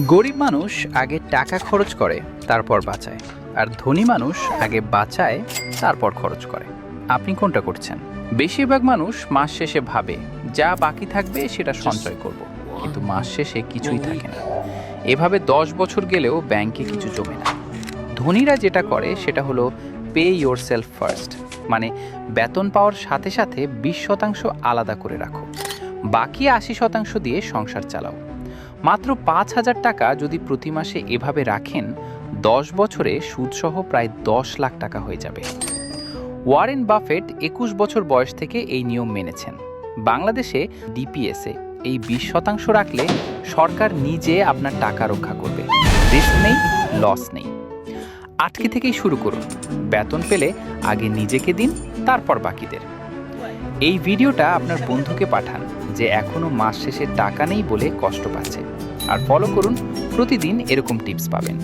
গরিব মানুষ আগে টাকা খরচ করে তারপর বাঁচায়, আর ধনী মানুষ আগে বাঁচায় তারপর খরচ করে। আপনি কোনটা করছেন? বেশিরভাগ মানুষ মাস শেষে ভাবে যা বাকি থাকবে সেটা সঞ্চয় করব, কিন্তু মাস শেষে কিছুই থাকে না। এভাবে 10 বছর গেলেও ব্যাংকে কিছু জমে না। ধনীরা যেটা করে সেটা হলো পে ইয়োর সেলফ ফার্স্ট, মানে বেতন পাওয়ার সাথে সাথে 20% আলাদা করে রাখো, বাকি 80% দিয়ে সংসার চালাও। মাত্র 5,000 টাকা যদি প্রতি মাসে এভাবে রাখেন, 10 বছরে সুদসহ প্রায় 10 লাখ টাকা হয়ে যাবে। ওয়ারেন বাফেট 21 বছর বয়স থেকে এই নিয়ম মেনেছেন। বাংলাদেশে ডিপিএসে এই 20% রাখলে সরকার নিজে আপনার টাকা রক্ষা করবে। রিস্ক নেই, লস নেই। আটকে থেকেই শুরু করুন। বেতন পেলে আগে নিজেকে দিন, তারপর বাকিদের। এই ভিডিওটা আপনার বন্ধুকে পাঠান যে এখনো মাস শেষে টাকা নেই বলে কষ্ট পাচ্ছে, আর ফলো করুন, প্রতিদিন এরকম টিপস পাবেন।